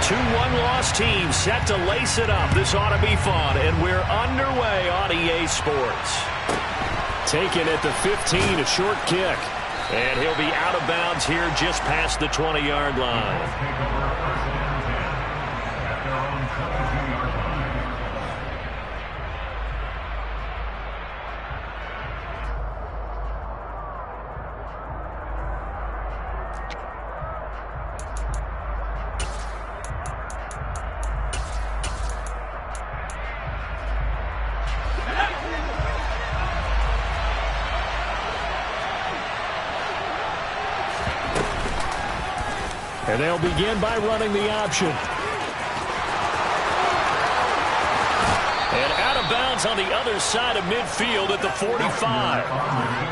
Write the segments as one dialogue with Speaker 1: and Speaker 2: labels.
Speaker 1: Two one-loss teams set to lace it up. This ought to be fun, and we're underway on EA Sports. Taken at the 15, a short kick. And he'll be out of bounds here just past the 20-yard line. And they'll begin by running the option. And out of bounds on the other side of midfield at the 45.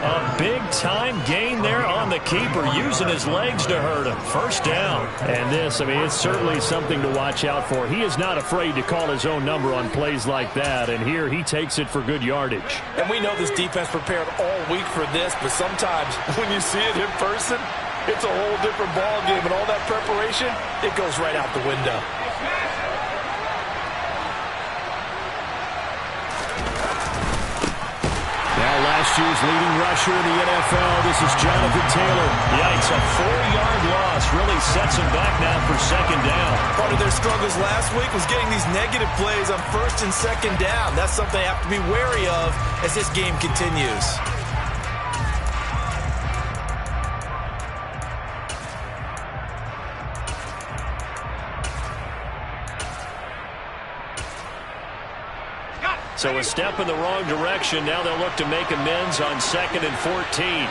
Speaker 1: A big-time gain there on the keeper, using his legs to hurt him. First down. And this, it's certainly something to watch out for. He is not afraid to call his own number on plays like that, and here he takes it for good yardage.
Speaker 2: And we know this defense prepared all week for this, but sometimes when you see it in person, it's a whole different ball game, and all that preparation, it goes right out the window.
Speaker 1: Now last year's leading rusher in the NFL, this is Jonathan Taylor. Yikes, a 4-yard loss really sets him back now for second down.
Speaker 2: Part of their struggles last week was getting these negative plays on first and second down. That's something they have to be wary of as this game continues.
Speaker 1: So a step in the wrong direction. Now they'll look to make amends on 2nd and 14.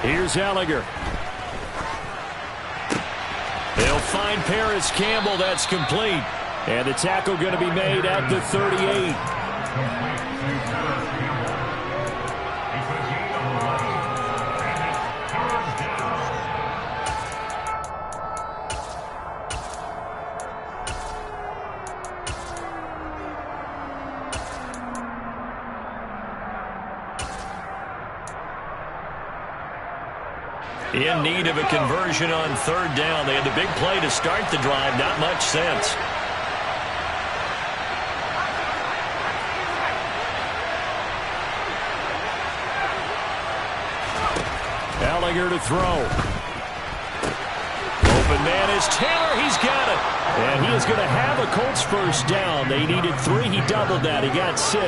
Speaker 1: Here's Ehlinger. They'll find Paris Campbell. That's complete. And the tackle going to be made at the 38. In need of a conversion on 3rd down. They had the big play to start the drive. Not much sense. Ehlinger to throw. Open man is Taylor. He's got it. And he is going to have a Colts first down. They needed 3. He doubled that. He got 6.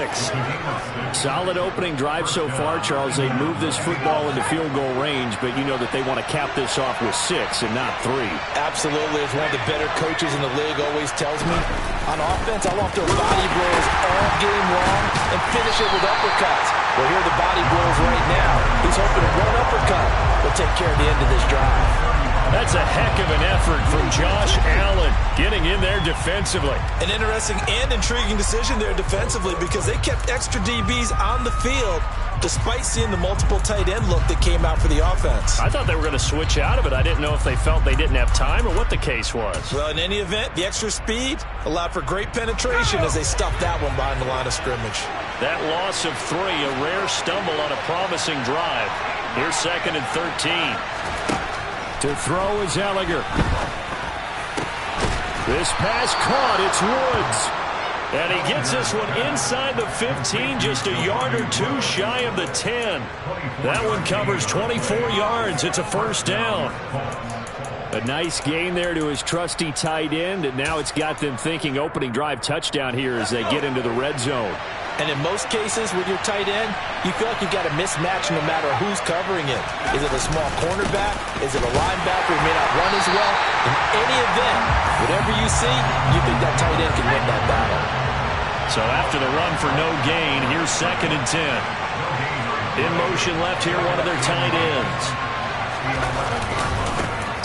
Speaker 1: Solid opening drive so far, Charles. They moved this football into field goal range, but you know that they want to cap this off with 6 and not 3.
Speaker 2: Absolutely. As one of the better coaches in the league always tells me, on offense, I want their body blows all game long and finish it with uppercuts. Well, here are the body blows right now. He's hoping to one uppercut will take care of the end of this drive.
Speaker 1: That's a heck of an effort from Josh Allen getting in there defensively.
Speaker 2: An interesting and intriguing decision there defensively because they kept extra DBs on the field despite seeing the multiple tight end look that came out for the offense.
Speaker 1: I thought they were going to switch out of it. I didn't know if they felt they didn't have time or what the case was.
Speaker 2: Well, in any event, the extra speed allowed for great penetration as they stuffed that one behind the line of scrimmage. That
Speaker 1: loss of 3, a rare stumble on a promising drive. Here's 2nd and 13. To throw is Ehlinger. This pass caught. It's Woods. And he gets this one inside the 15, just a yard or 2 shy of the 10. That one covers 24 yards. It's a first down. A nice gain there to his trusty tight end, and now it's got them thinking opening drive touchdown here as they get into the red zone. And in most cases with your tight end, you feel like you've got a mismatch no matter who's covering it. Is it a small cornerback? Is it a linebacker who may not run as well? In any event, whatever you see, you think that tight end can win that battle. So after the run for no gain, here's 2nd and 10. In motion left here, one of their tight ends.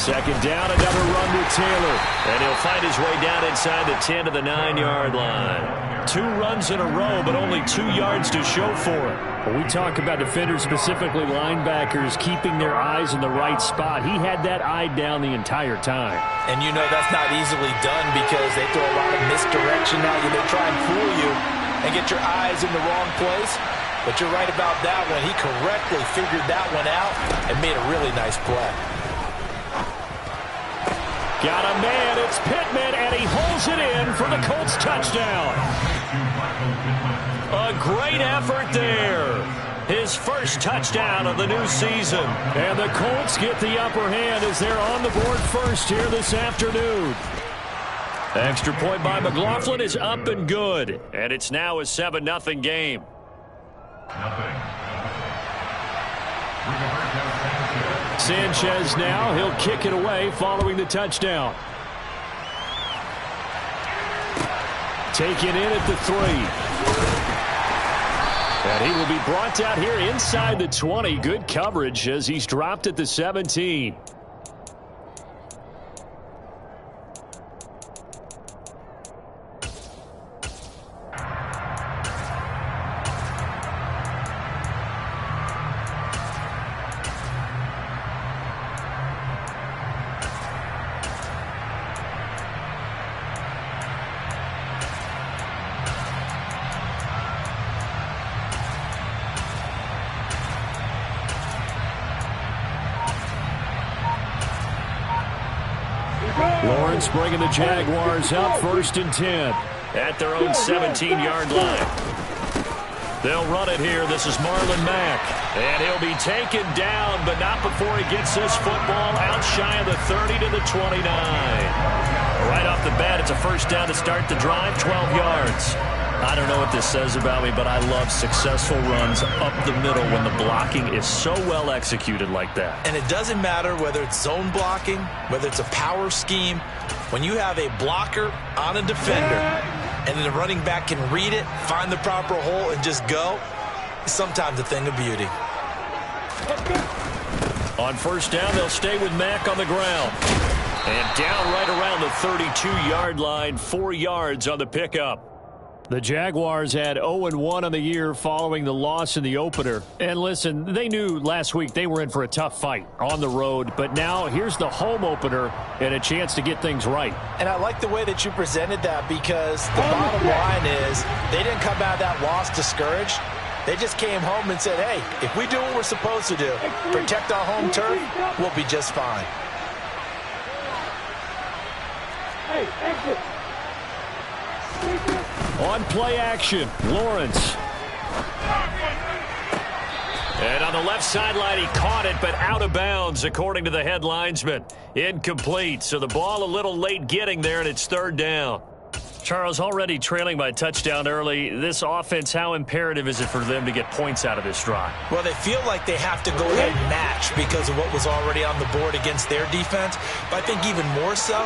Speaker 1: 2nd down, another run with Taylor. And he'll find his way down inside the 10 to the 9-yard line. 2 runs in a row, but only 2 yards to show for it. When we talk about defenders, specifically linebackers, keeping their eyes in the right spot, he had that eye down the entire time. And you know that's not easily done because they throw a lot of misdirection at you. They try and fool you and get your eyes in the wrong place.
Speaker 2: But you're right about that one. He correctly figured that one out and made a really nice play.
Speaker 1: Got a man. It's Pittman, and he holds it in for the Colts touchdown. A great effort there. His first touchdown of the new season. And the Colts get the upper hand as they're on the board first here this afternoon. Extra point by McLaughlin is up and good. And it's now a 7-0 game. Sanchez now. He'll kick it away following the touchdown. Taken in at the 3. And he will be brought down here inside the 20. Good coverage as he's dropped at the 17. Lawrence bringing the Jaguars up 1st and 10 at their own 17-yard line. They'll run it here. This is Marlon Mack. And he'll be taken down, but not before he gets this football out shy of the 30 to the 29. Right off the bat, it's a first down to start the drive, 12 yards. I don't know what this says about me, but I love successful runs up the middle when the blocking is so well executed like that.
Speaker 2: And it doesn't matter whether it's zone blocking, whether it's a power scheme. When you have a blocker on a defender and then the running back can read it, find the proper hole, and just go, it's sometimes a thing of beauty.
Speaker 1: On first down, they'll stay with Mack on the ground. And down right around the 32-yard line, 4 yards on the pickup. The Jaguars had 0-1 on the year following the loss in the opener. And listen, they knew last week they were in for a tough fight on the road. But now here's the home opener and a chance to get things right.
Speaker 2: And I like the way that you presented that, because the bottom line is they didn't come out of that loss discouraged. They just came home and said, hey, if we do what we're supposed to do, protect our home turf, we'll be just fine.
Speaker 3: Hey, exit.
Speaker 1: On play action, Lawrence. And on the left sideline, he caught it, but out of bounds, according to the head linesman. Incomplete, so the ball a little late getting there, and it's 3rd down. Charles, already trailing by a touchdown early. This offense, how imperative is it for them to get points out of this drive?
Speaker 2: Well, they feel like they have to go ahead and match because of what was already on the board against their defense. But I think even more so,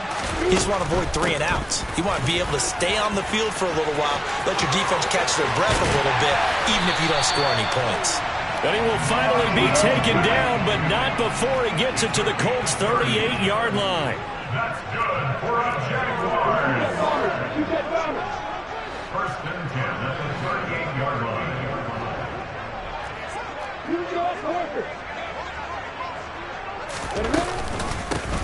Speaker 2: you just want to avoid 3 and outs. You want to be able to stay on the field for a little while, let your defense catch their breath a little bit, even if you don't score any points.
Speaker 1: And he will finally be taken down, but not before he gets it to the Colts' 38-yard line.
Speaker 3: That's good for a Jaguars. First and 10 at the 38-yard line.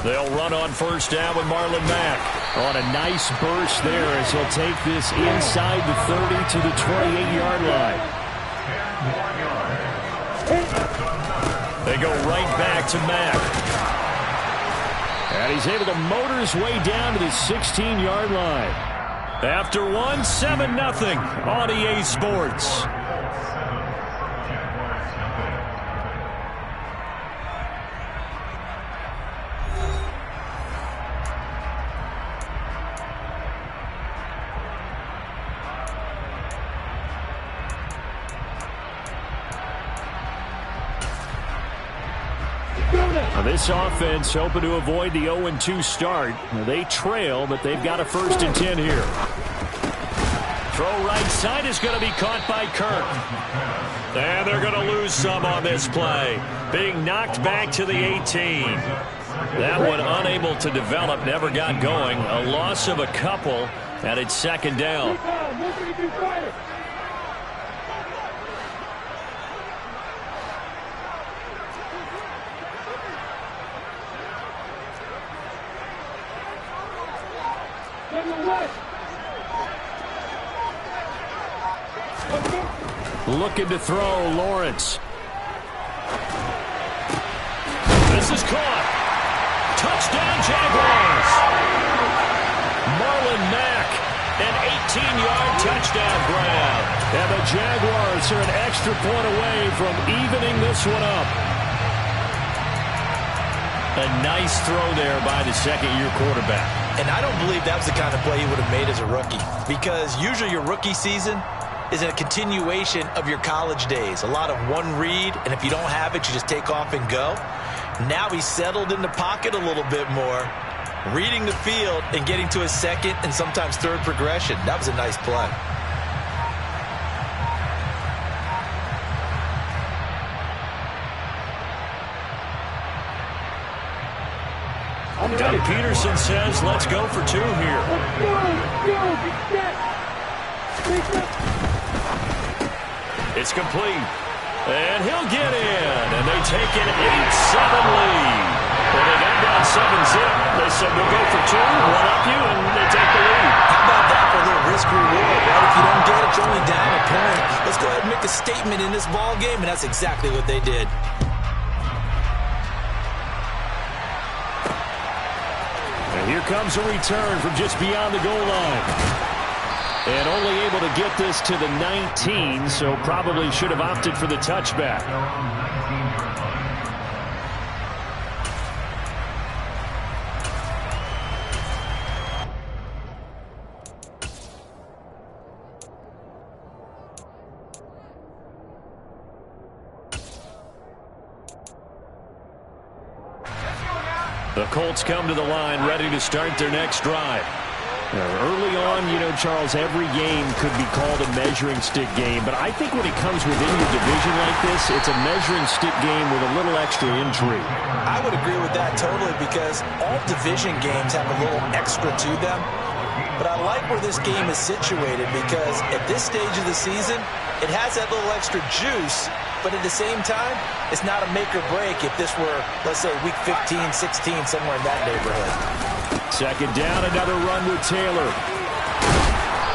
Speaker 1: They'll run on first down with Marlon Mack. On a nice burst there as he'll take this inside the 30 to the 28-yard line. They go right back to Mack. And he's able to motor his way down to the 16-yard line. After one, 7-0 on EA Sports. This offense hoping to avoid the 0-2 start. They trail, but they've got a 1st and 10 here. Throw right side is going to be caught by Kirk. And they're going to lose some on this play. Being knocked back to the 18. That one unable to develop, never got going. A loss of a couple, and it's 2nd down. Looking to throw, Lawrence. This is caught. Touchdown, Jaguars. Marlon Mack, an 18-yard touchdown grab. And the Jaguars are an extra point away from evening this one up. A nice throw there by the second-year quarterback.
Speaker 2: And I don't believe that was the kind of play he would have made as a rookie, because usually your rookie season is a continuation of your college days. A lot of one read, and if you don't have it, you just take off and go. Now he's settled in the pocket a little bit more, reading the field and getting to his second and sometimes third progression. That was a nice play.
Speaker 1: Doug Peterson says, let's go for two here. It's complete. And he'll get in. And they take an 8-7 lead. Well, they got down 7-zip. They said, we'll go for two, one up you, and they take the lead.
Speaker 2: How about that for a little risk-reward, right? If you don't get it, you're only down a point. Let's go ahead and make a statement in this ball game, and that's exactly what they did.
Speaker 1: And here comes a return from just beyond the goal line. And only able to get this to the 19, so probably should have opted for the touchback. The Colts come to the line ready to start their next drive. Early on, you know, Charles, every game could be called a measuring stick game. But I think when it comes within your division like this, it's a measuring stick game with a little extra intrigue.
Speaker 2: I would agree with that totally, because all division games have a little extra to them. But I like where this game is situated, because at this stage of the season, it has that little extra juice. But at the same time, it's not a make or break if this were, let's say, week 15, 16, somewhere in that neighborhood.
Speaker 1: Second down, another run with Taylor.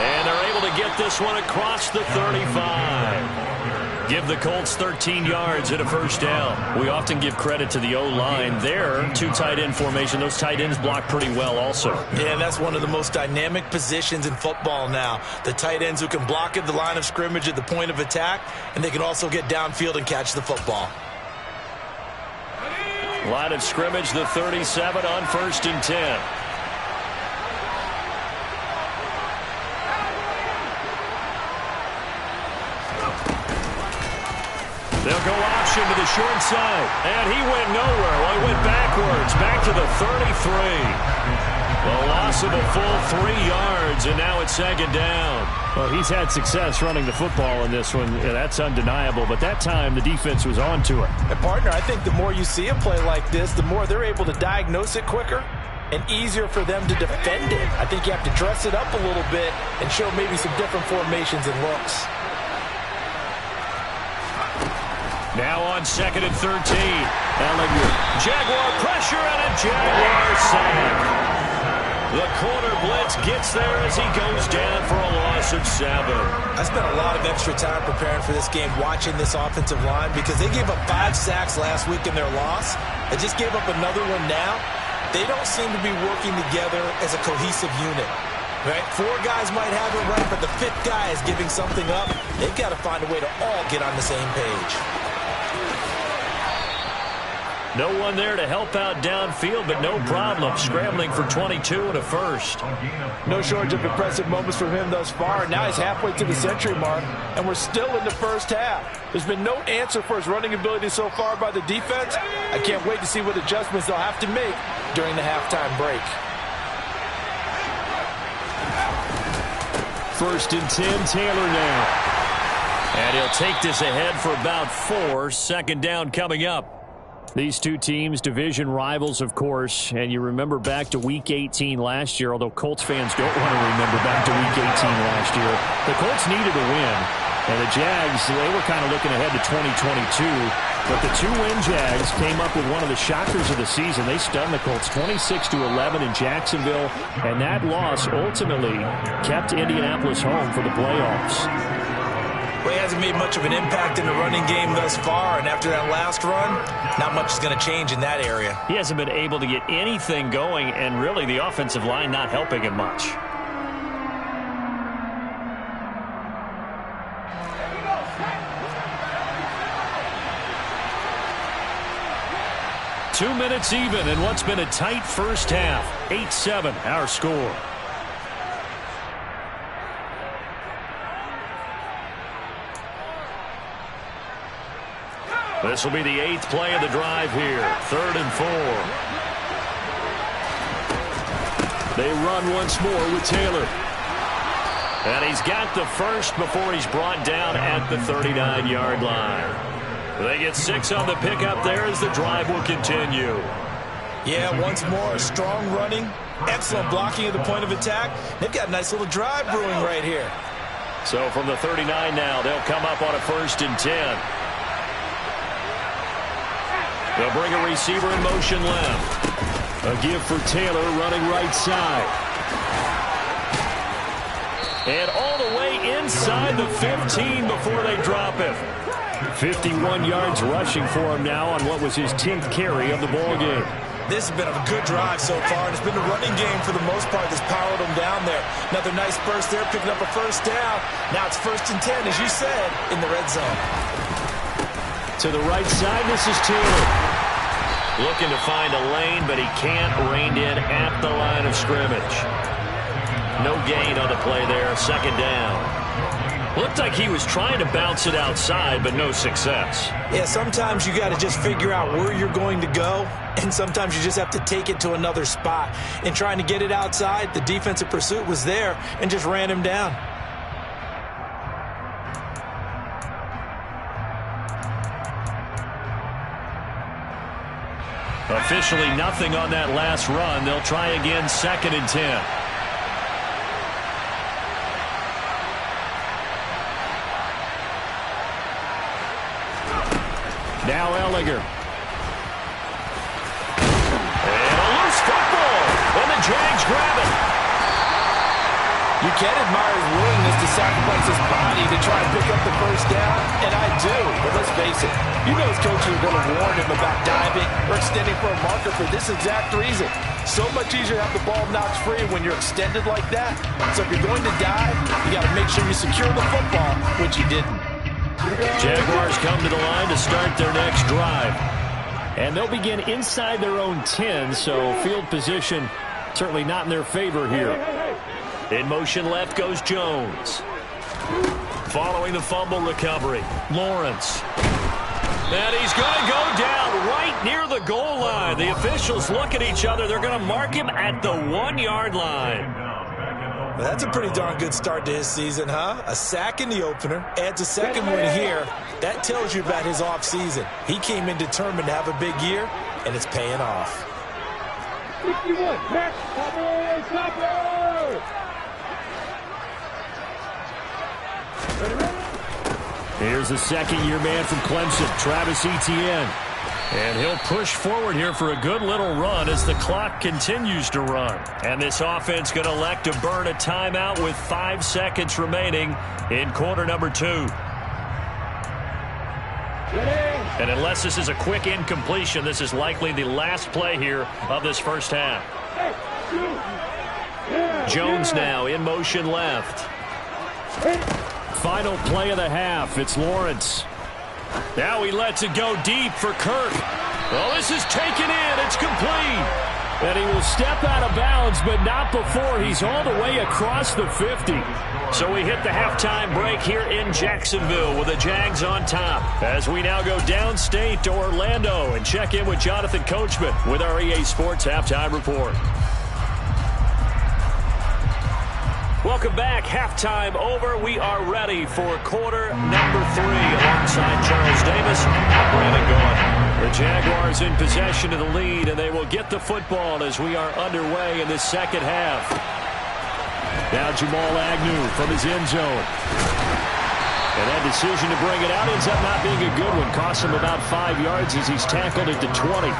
Speaker 1: And they're able to get this one across the 35. Give the Colts 13 yards and a first down. We often give credit to the O-line there. Two tight end formation. Those tight ends block pretty well also.
Speaker 2: Yeah, and that's one of the most dynamic positions in football now. The tight ends who can block at the line of scrimmage at the point of attack, and they can also get downfield and catch the football.
Speaker 1: Line of scrimmage, the 37 on 1st and 10. They'll go option to the short side. And he went nowhere. Well, he went backwards. Back to the 33. The loss of a full 3 yards, and now it's second down. Well, he's had success running the football in this one. Yeah, that's undeniable. But that time, the defense was on to it.
Speaker 2: And, partner, I think the more you see a play like this, the more they're able to diagnose it quicker and easier for them to defend it. I think you have to dress it up a little bit and show maybe some different formations and looks.
Speaker 1: Now on 2nd and 13. Ellinger. Jaguar pressure and a Jaguar sack. The corner blitz gets there as he goes down for a loss of 7.
Speaker 2: I spent a lot of extra time preparing for this game, watching this offensive line, because they gave up 5 sacks last week in their loss. They just gave up another one now. They don't seem to be working together as a cohesive unit. Right? 4 guys might have it right, but the 5th guy is giving something up. They've got to find a way to all get on the same page.
Speaker 1: No one there to help out downfield, but no problem. Scrambling for 22 and a first.
Speaker 2: No shortage of impressive moments from him thus far. Now he's halfway to the century mark, and we're still in the first half. There's been no answer for his running ability so far by the defense. I can't wait to see what adjustments they'll have to make during the halftime break.
Speaker 1: 1st and 10, Taylor now. And he'll take this ahead for about 4. Second down coming up. These two teams, division rivals, of course, and you remember back to Week 18 last year, although Colts fans don't want to remember back to Week 18 last year. The Colts needed a win, and the Jags, they were kind of looking ahead to 2022, but the 2-win Jags came up with one of the shockers of the season. They stunned the Colts 26-11 in Jacksonville, and that loss ultimately kept Indianapolis home for the playoffs.
Speaker 2: Well, hasn't made much of an impact in the running game thus far, and after that last run, not much is going to change in that area.
Speaker 1: He hasn't been able to get anything going, and really the offensive line not helping him much. Two minutes even in what's been a tight first half. 8-7 our score. This will be the 8th play of the drive here. 3rd and 4. They run once more with Taylor. And he's got the first before he's brought down at the 39-yard line. They get 6 on the pickup there as the drive will continue.
Speaker 2: Yeah, once more, strong running, excellent blocking at the point of attack. They've got a nice little drive brewing right here.
Speaker 1: So from the 39 now, they'll come up on a 1st and 10. They'll bring a receiver in motion left. A give for Taylor running right side. And all the way inside the 15 before they drop him. 51 yards rushing for him now on what was his 10th carry of the ballgame.
Speaker 2: This has been a good drive so far, and it's been the running game for the most part that's powered him down there. Another nice burst there, picking up a 1st down. Now it's 1st and 10, as you said, in the red zone.
Speaker 1: To the right side, this is Taylor. Looking to find a lane, but he can't. Reined in at the line of scrimmage. No gain on the play there, 2nd down. Looked like he was trying to bounce it outside, but no success.
Speaker 2: Yeah, sometimes you got to just figure out where you're going to go, and sometimes you just have to take it to another spot. In trying to get it outside, the defensive pursuit was there and just ran him down.
Speaker 1: Officially nothing on that last run. They'll try again, 2nd and 10. Now Ehlinger. And a loose football. And the Jags grab it.
Speaker 2: You can admire his willingness to sacrifice his body to try and pick up the 1st down, and I do. But let's face it, you know his coaches are going to warn him about diving or extending for a marker for this exact reason. So much easier to have the ball knocked free when you're extended like that. So if you're going to dive, you got to make sure you secure the football, which he didn't.
Speaker 1: Jaguars come to the line to start their next drive. And they'll begin inside their own 10, so field position certainly not in their favor here. In motion left goes Jones. Following the fumble recovery, Lawrence. And he's going to go down right near the goal line. The officials look at each other. They're going to mark him at the 1-yard line.
Speaker 2: Well, that's a pretty darn good start to his season, huh? A sack in the opener, adds a 2nd one here. That tells you about his offseason. He came in determined to have a big year, and it's paying off.
Speaker 3: 61, catch,
Speaker 1: Here's the 2nd-year man from Clemson, Travis Etienne. And he'll push forward here for a good little run as the clock continues to run. And this offense going to elect to burn a timeout with 5 seconds remaining in quarter number 2. And unless this is a quick incompletion, this is likely the last play here of this first half. Jones now in motion left. Final play of the half. It's Lawrence. Now he lets it go deep for Kirk. Well, this is taken in. It's complete. And he will step out of bounds, but not before he's all the way across the 50. So we hit the halftime break here in Jacksonville with the Jags on top. As we now go downstate to Orlando and check in with Jonathan Coachman with our EA Sports Halftime Report. Welcome back. Halftime over. We are ready for quarter number 3 alongside Charles Davis and Brandon Gaudin. The Jaguars in possession of the lead, and they will get the football as we are underway in this second half. Now Jamal Agnew from his end zone. And that decision to bring it out ends up not being a good one. Costs him about 5 yards as he's tackled at the 20.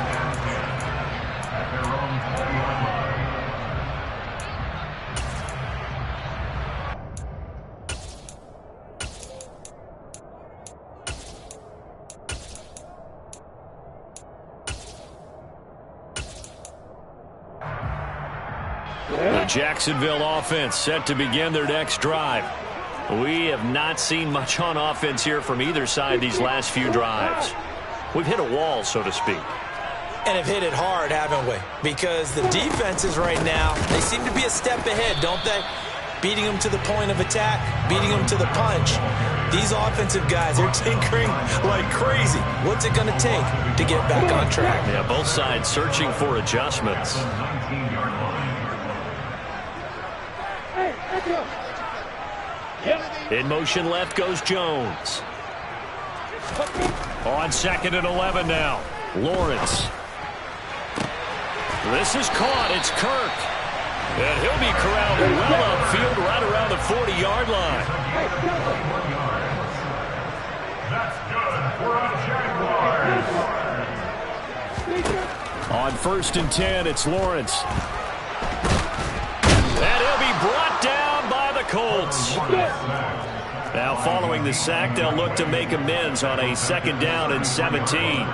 Speaker 1: Jacksonville offense set to begin their next drive. We have not seen much on offense here from either side these last few drives. We've hit a wall, so to speak.
Speaker 2: And have hit it hard, haven't we? Because the defenses right now, they seem to be a step ahead, don't they? Beating them to the point of attack, beating them to the punch. These offensive guys, they're tinkering like crazy. What's it going to take to get back on track?
Speaker 1: Yeah, both sides searching for adjustments. In motion left goes Jones. On 2nd and 11 now. Lawrence. This is caught. It's Kirk. And he'll be corralled well upfield right around the 40-yard line.
Speaker 3: That's good for a Jaguars.
Speaker 1: On 1st and 10, it's Lawrence. And he'll be brought down by the Colts. Now following the sack, they'll look to make amends on a 2nd down and 17.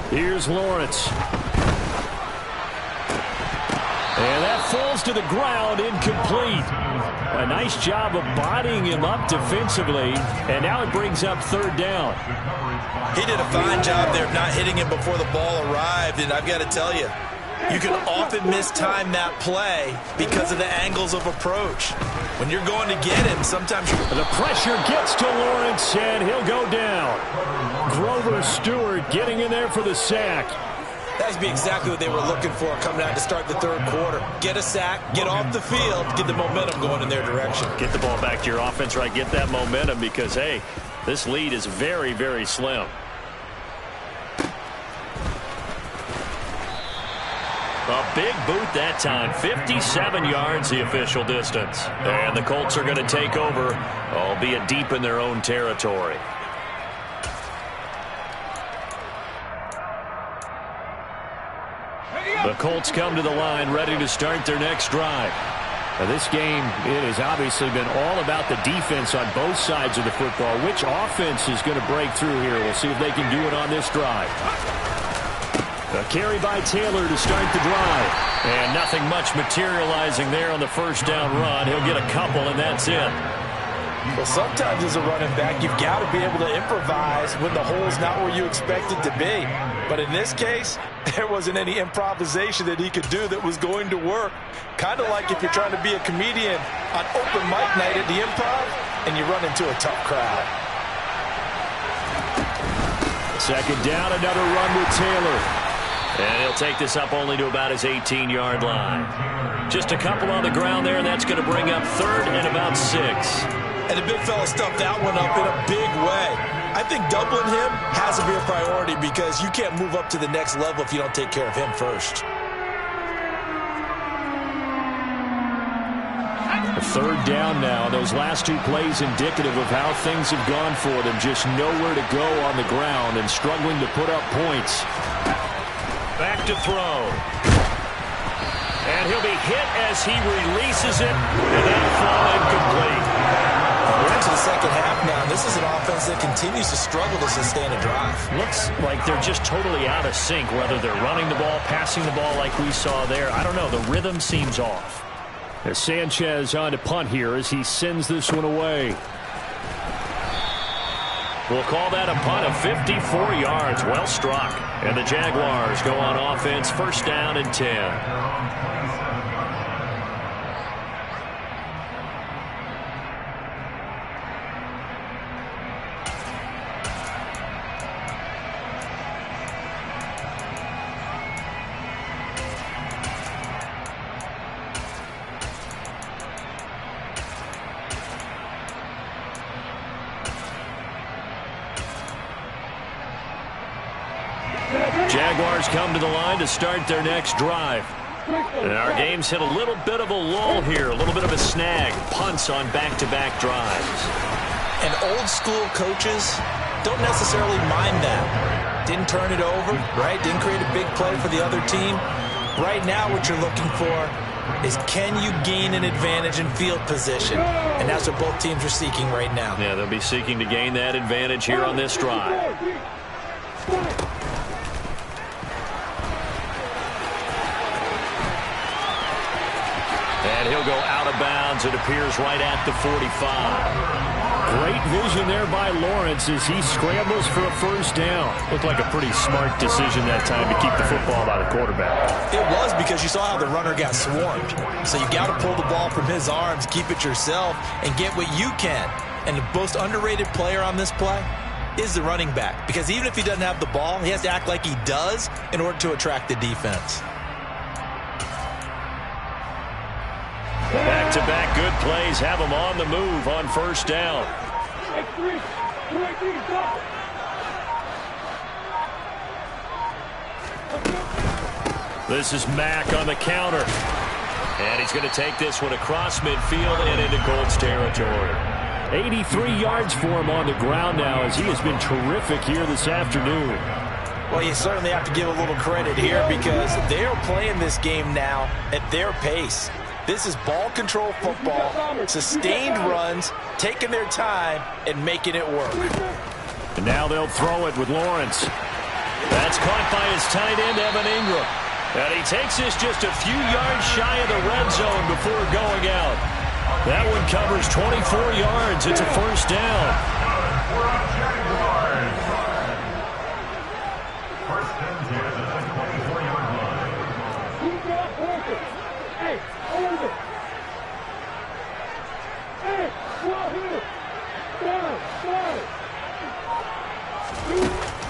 Speaker 1: Here's Lawrence. And that falls to the ground, incomplete. A nice job of bodying him up defensively, and now it brings up 3rd down.
Speaker 2: He did a fine job there of not hitting him before the ball arrived, and I've got to tell you, you can often mistime that play because of the angles of approach. When you're going to get him, sometimes
Speaker 1: the pressure gets to Lawrence, and he'll go down. Grover Stewart getting in there for the sack.
Speaker 2: That would be exactly what they were looking for coming out to start the 3rd quarter. Get a sack, get off the field, get the momentum going in their direction.
Speaker 1: Get the ball back to your offense, right? Get that momentum because, hey, this lead is very, very slim. A big boot that time. 57 yards the official distance. And the Colts are going to take over, albeit deep in their own territory. The Colts come to the line ready to start their next drive. Now this game, it has obviously been all about the defense on both sides of the football. Which offense is going to break through here? We'll see if they can do it on this drive. A carry by Taylor to start the drive. And nothing much materializing there on the 1st down run. He'll get a couple, and that's it.
Speaker 2: Well, sometimes as a running back, you've got to be able to improvise when the hole's not where you expect it to be. But in this case, there wasn't any improvisation that he could do that was going to work. Kind of like if you're trying to be a comedian on open mic night at the Improv and you run into a tough crowd.
Speaker 1: 2nd down, another run with Taylor. And he'll take this up only to about his 18-yard line. Just a couple on the ground there, and that's going to bring up 3rd and about 6.
Speaker 2: And the big fella stuffed that one up in a big way. I think doubling him has to be a priority because you can't move up to the next level if you don't take care of him first.
Speaker 1: A 3rd down now. Those last 2 plays indicative of how things have gone for them. Just nowhere to go on the ground and struggling to put up points. Back to throw. And he'll be hit as he releases it. And that'll fall incomplete.
Speaker 2: We're into the 2nd half now. This is an offense that continues to struggle to sustain a drive.
Speaker 1: Looks like they're just totally out of sync, whether they're running the ball, passing the ball like we saw there. I don't know. The rhythm seems off. As Sanchez on to punt here as he sends this one away. We'll call that a punt of 54 yards. Well struck. And the Jaguars go on offense, 1st down and 10. Jaguars come to the line to start their next drive. And our game's hit a little bit of a lull here, a little bit of a snag. Punts on back-to-back drives.
Speaker 2: And old-school coaches don't necessarily mind that. Didn't turn it over, right? Didn't create a big play for the other team. Right now what you're looking for is can you gain an advantage in field position? And that's what both teams are seeking right now.
Speaker 1: Yeah, they'll be seeking to gain that advantage here on this drive. And he'll go out of bounds. It appears right at the 45. Great vision there by Lawrence as he scrambles for a first down. Looked like a pretty smart decision that time to keep the football by the quarterback.
Speaker 2: It was, because you saw how the runner got swarmed. So you got to pull the ball from his arms, keep it yourself, and get what you can. And the most underrated player on this play is the running back. Because even if he doesn't have the ball, he has to act like he does in order to attract the defense.
Speaker 1: Back-to-back good plays have him on the move on first down. This is Mack on the counter. And he's going to take this one across midfield and into Colts territory. 83 yards for him on the ground now as he has been terrific here this afternoon.
Speaker 2: Well, you certainly have to give a little credit here because they're playing this game now at their pace. This is ball control football, sustained runs, taking their time, and making it work.
Speaker 1: And now they'll throw it with Lawrence. That's caught by his tight end, Evan Ingram. And he takes this just a few yards shy of the red zone before going out. That one covers 24 yards. It's a first down.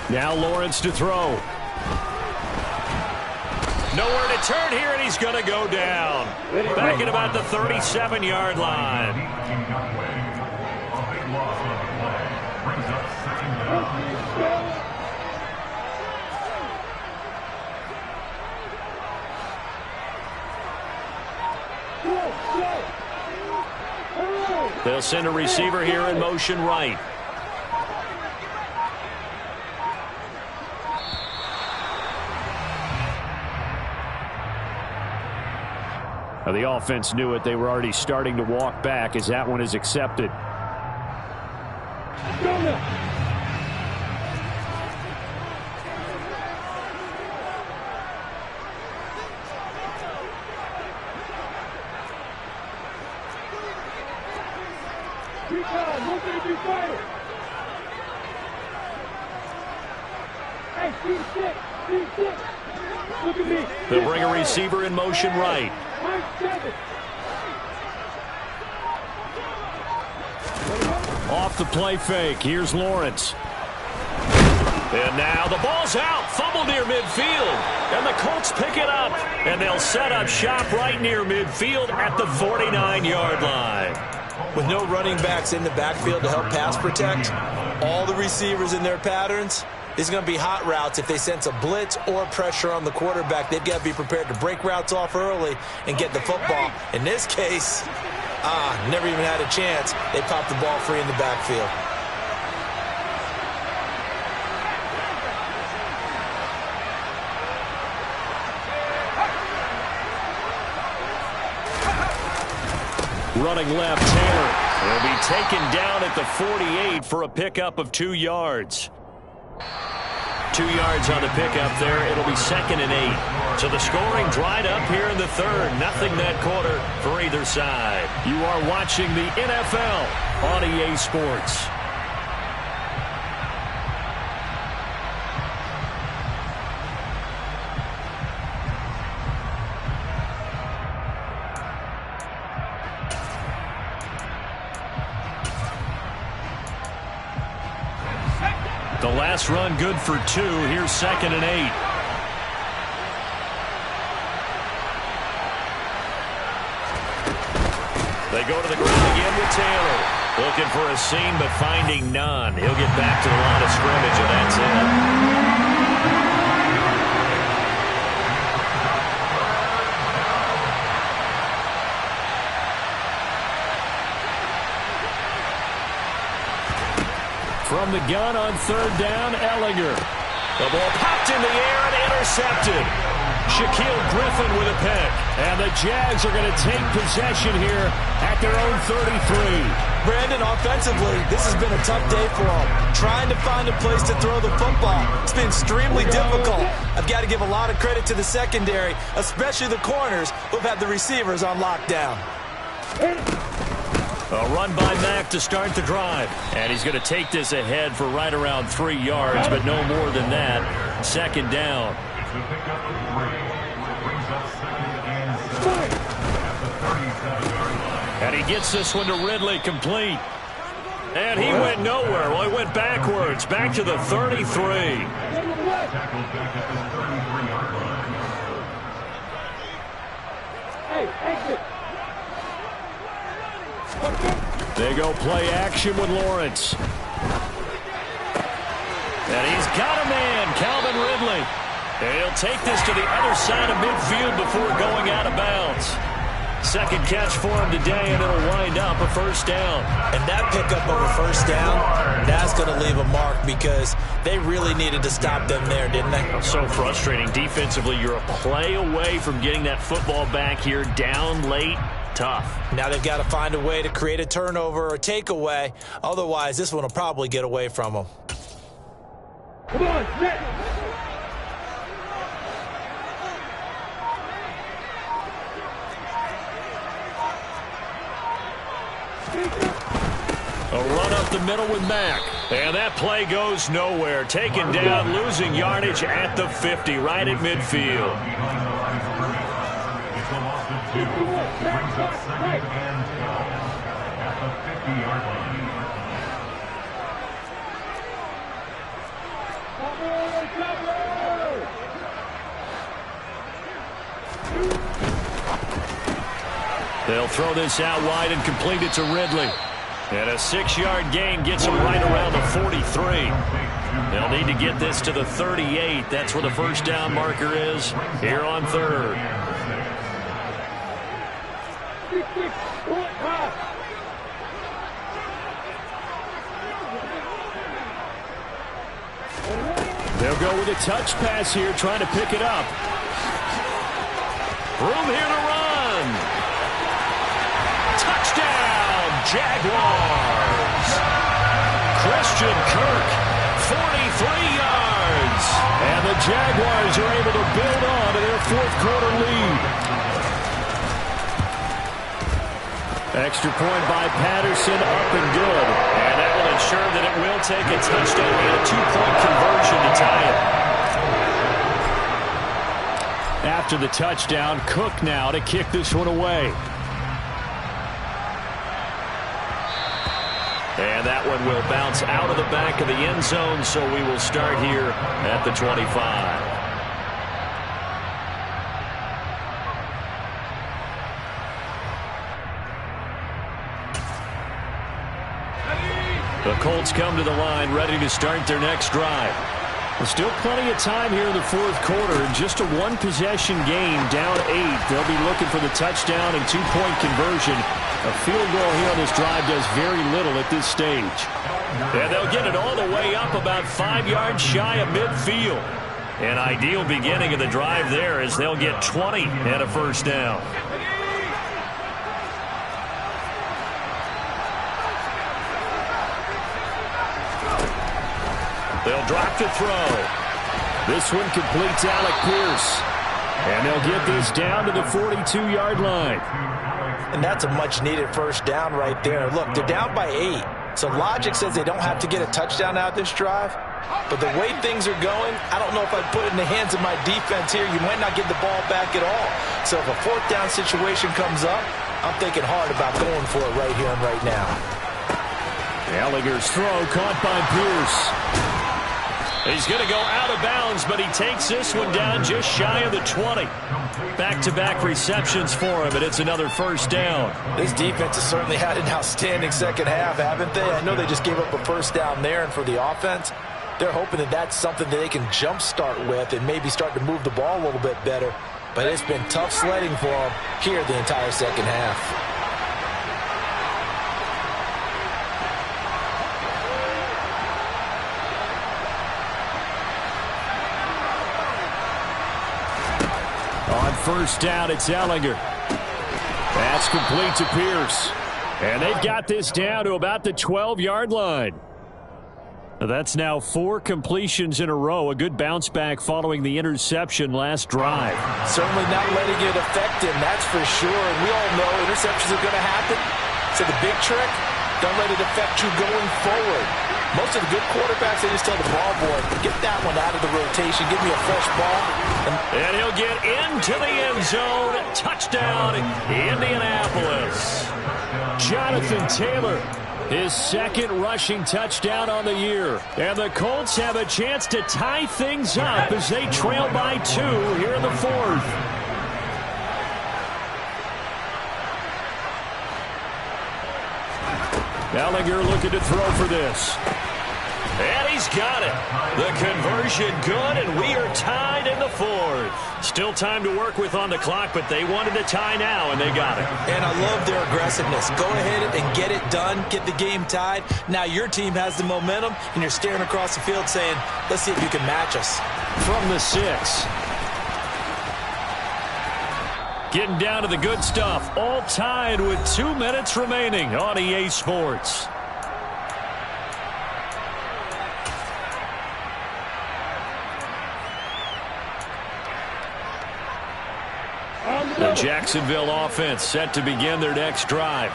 Speaker 1: Now Lawrence to throw. Nowhere to turn here, and he's going to go down. Back at about the 37-yard line. They'll send a receiver here in motion right. Now the offense knew it. They were already starting to walk back as that one is accepted. They'll bring a receiver in motion right. Off the play fake. Here's Lawrence. And now the ball's out. Fumble near midfield. And the Colts pick it up. And they'll set up shop right near midfield at the 49-yard line.
Speaker 2: With no running backs in the backfield to help pass protect, all the receivers in their patterns, these are going to be hot routes. If they sense a blitz or pressure on the quarterback, they've got to be prepared to break routes off early and get the football. In this case, never even had a chance. They popped the ball free in the backfield.
Speaker 1: Running left, Taylor will be taken down at the 48 for a pickup of 2 yards. 2 yards on the pickup there. It'll be 2nd and 8. So the scoring dried up here in the third. Nothing that quarter for either side. You are watching the NFL on EA Sports. The last run good for 2. Here's 2nd and 8. They go to the ground again with Taylor. Looking for a seam but finding none. He'll get back to the line of scrimmage and that's it. From the gun on 3rd down, Ehlinger. The ball popped in the air and intercepted. Shaquille Griffin with a pick. And the Jags are going to take possession here at their own 33.
Speaker 2: Brandon, offensively, this has been a tough day for them. Trying to find a place to throw the football. It's been extremely difficult. I've got to give a lot of credit to the secondary, especially the corners who've had the receivers on lockdown.
Speaker 1: A run by Mack to start the drive. And he's going to take this ahead for right around 3 yards, but no more than that. Second down.
Speaker 3: It's the pickup of 3. Brings up 2nd and 7 at the 37-yard line.
Speaker 1: And he gets this one to Ridley, complete. And he went nowhere. Well, he went backwards, back to the 33.
Speaker 3: Tackled back at the 33-yard line.
Speaker 1: They go play action with Lawrence. And he's got a man, Calvin Ridley. And he'll take this to the other side of midfield before going out of bounds. Second catch for him today, and it'll wind up a first down.
Speaker 2: And that pickup of a first down, that's going to leave a mark because they really needed to stop them there, didn't they?
Speaker 1: So frustrating. Defensively, you're a play away from getting that football back here down late. Tough.
Speaker 2: Now they've got to find a way to create a turnover or takeaway. Otherwise, this one will probably get away from them.
Speaker 4: Come on, next.
Speaker 1: A run up the middle with Mack. And that play goes nowhere. Taken down, losing yardage at the 50, right at midfield.
Speaker 3: It's a loss of 2. Brings up 2nd and 12 at the 50-yard line.
Speaker 1: They'll throw this out wide and complete it to Ridley. And a 6-yard gain gets him right around the 43. They'll need to get this to the 38. That's where the first down marker is here on third. They'll go with a touch pass here, trying to pick it up. Room here to run. Touchdown, Jaguars. Christian Kirk, 43 yards. And the Jaguars are able to build on to their fourth-quarter lead. Extra point by Patterson, up and good. And that will ensure that it will take a touchdown and a 2-point conversion to tie it. After the touchdown, Cook now to kick this one away. And that one will bounce out of the back of the end zone, so we will start here at the 25. The Colts come to the line, ready to start their next drive. There's still plenty of time here in the fourth quarter. Just a one-possession game, down 8. They'll be looking for the touchdown and 2-point conversion. A field goal here on this drive does very little at this stage. And they'll get it all the way up about 5 yards shy of midfield. An ideal beginning of the drive there as they'll get 20 and a first down. They'll drop the throw. This one completes Alec Pierce. And they'll get this down to the 42-yard line.
Speaker 2: And that's a much-needed first down right there. Look, they're down by 8. So logic says they don't have to get a touchdown out of this drive. But the way things are going, I don't know if I'd put it in the hands of my defense here. You might not get the ball back at all. So if a fourth down situation comes up, I'm thinking hard about going for it right here and right now.
Speaker 1: Gallagher's throw caught by Pierce. He's going to go out of bounds, but he takes this one down just shy of the 20. Back-to-back receptions for him, and it's another first down.
Speaker 2: This defense has certainly had an outstanding second half, haven't they? I know they just gave up a first down there, and for the offense, they're hoping that that's something that they can jumpstart with and maybe start to move the ball a little bit better. But it's been tough sledding for them here the entire second half.
Speaker 1: first down, it's Ehlinger. That's complete to Pierce. And they've got this down to about the 12-yard line. That's now 4 completions in a row. A good bounce back following the interception last drive.
Speaker 2: Certainly not letting it affect him, that's for sure. And we all know interceptions are going to happen. So the big trick, don't let it affect you going forward. Most of the good quarterbacks, they just tell the ball boy, get that one out of the rotation, give me a fresh ball.
Speaker 1: And he'll get into the end zone. Touchdown, Indianapolis. Jonathan Taylor, his second rushing touchdown on the year. And the Colts have a chance to tie things up as they trail by 2 here in the 4th. Ehlinger looking to throw for this. And he's got it. The conversion good, and we are tied in the 4th. Still time to work with on the clock, but they wanted to tie now, and they got it.
Speaker 2: And I love their aggressiveness. Go ahead and get it done, get the game tied. Now your team has the momentum, and you're staring across the field saying, let's see if you can match us.
Speaker 1: From the 6. Getting down to the good stuff. All tied with 2 minutes remaining on EA Sports. The Jacksonville offense set to begin their next drive.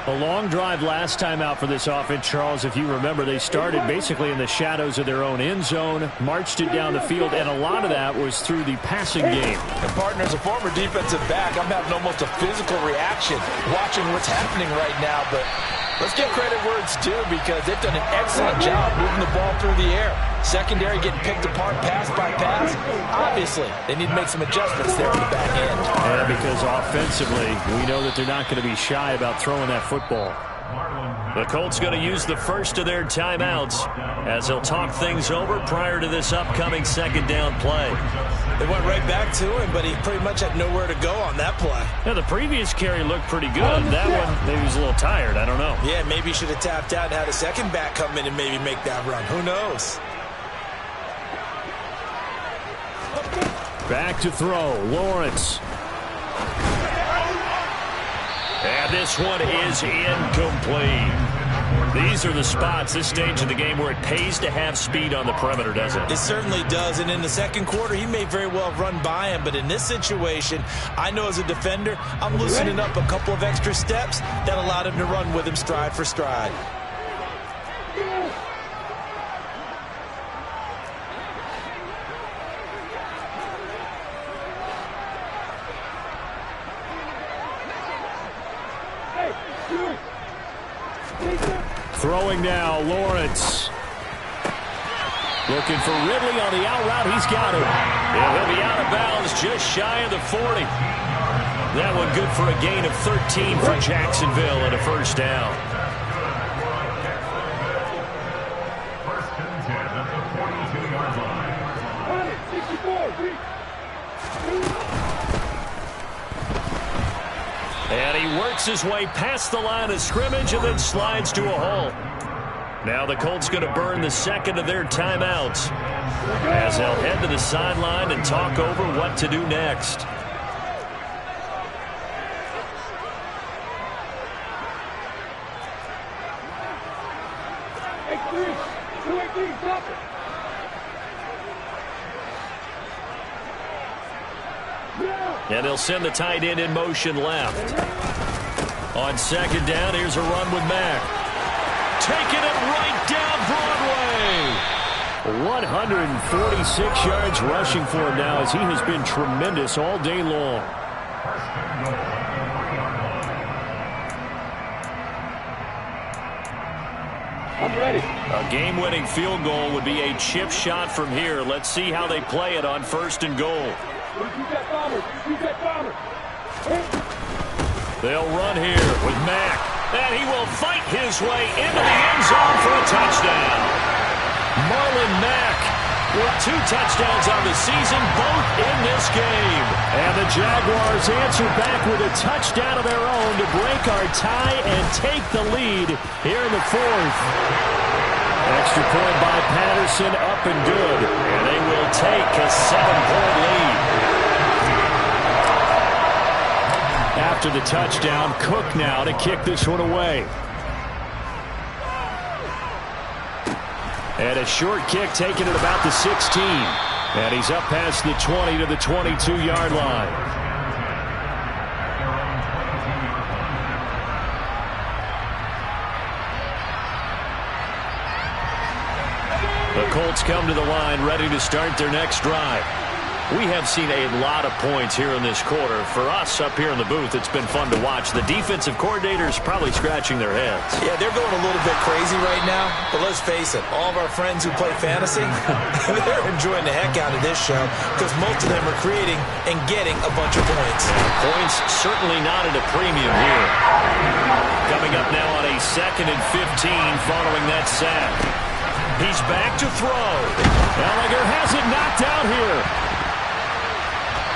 Speaker 1: A long drive last time out for this offense, Charles. If you remember, they started basically in the shadows of their own end zone, marched it down the field, and a lot of that was through the passing game.
Speaker 2: And partner, as a former defensive back, I'm having almost a physical reaction watching what's happening right now. But let's give credit where it's due because they've done an excellent job moving the ball through the air. Secondary getting picked apart pass by pass. Obviously, they need to make some adjustments there in the back end.
Speaker 1: Yeah, because offensively, we know that they're not going to be shy about throwing that football. The Colts going to use the first of their timeouts as they'll talk things over prior to this upcoming second down play.
Speaker 2: They went right back to him, but he pretty much had nowhere to go on that play.
Speaker 1: Yeah, the previous carry looked pretty good. That one, maybe he was a little tired. I don't know.
Speaker 2: Yeah, maybe he should have tapped out and had a second back come in and maybe make that run. Who knows?
Speaker 1: Back to throw, Lawrence. And this one is incomplete. These are the spots, this stage of the game, where it pays to have speed on the perimeter, doesn't it?
Speaker 2: It certainly does, and in the second quarter, he may very well run by him, but in this situation, I know as a defender, I'm loosening up a couple of extra steps that allowed him to run with him stride for stride.
Speaker 1: Throwing now, Lawrence. Looking for Ridley on the out route. He's got it. And he'll be out of bounds just shy of the 40. That one good for a gain of 13 for Jacksonville and a first down.
Speaker 3: First and 10 at the 42-yard line.
Speaker 4: 64.
Speaker 1: And he works his way past the line of scrimmage and then slides to a hole. Now the Colts going to burn the second of their timeouts as they'll head to the sideline and talk over what to do next. And they'll send the tight end in motion left. On second down, here's a run with Mack. Taking it right down Broadway. 146 yards rushing for him now as he has been tremendous all day long.
Speaker 4: I'm ready.
Speaker 1: A game-winning field goal would be a chip shot from here. Let's see how they play it on first and goal. They'll run here with Mack. And he will fight his way into the end zone for a touchdown. Marlon Mack with 2 touchdowns on the season, both in this game. And the Jaguars answer back with a touchdown of their own to break our tie and take the lead here in the 4th. Extra point by Patterson, up and good. And they will take a 7-point lead. after the touchdown. Cook now to kick this one away. And a short kick taken at about the 16. And he's up past the 20 to the 22-yard line. The Colts come to the line ready to start their next drive. We have seen a lot of points here in this quarter. For us up here in the booth, it's been fun to watch. The defensive coordinators probably scratching their heads.
Speaker 2: Yeah, they're going a little bit crazy right now. But let's face it, all of our friends who play fantasy, they're enjoying the heck out of this show because most of them are creating and getting a bunch of points.
Speaker 1: Points certainly not at a premium here. Coming up now on a 2nd and 15 following that sack. He's back to throw. Ehlinger has it knocked out here.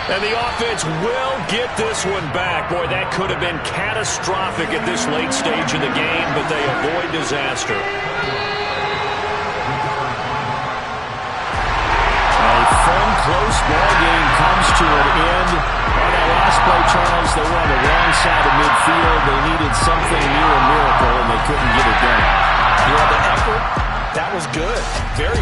Speaker 1: And the offense will get this one back. Boy, that could have been catastrophic at this late stage of the game, but they avoid disaster. A fun, close ball game comes to an end. On that last play, Charles, they were on the wrong side of midfield. They needed something near a miracle, and they couldn't get it done.
Speaker 2: Yeah, the effort, that was good. Very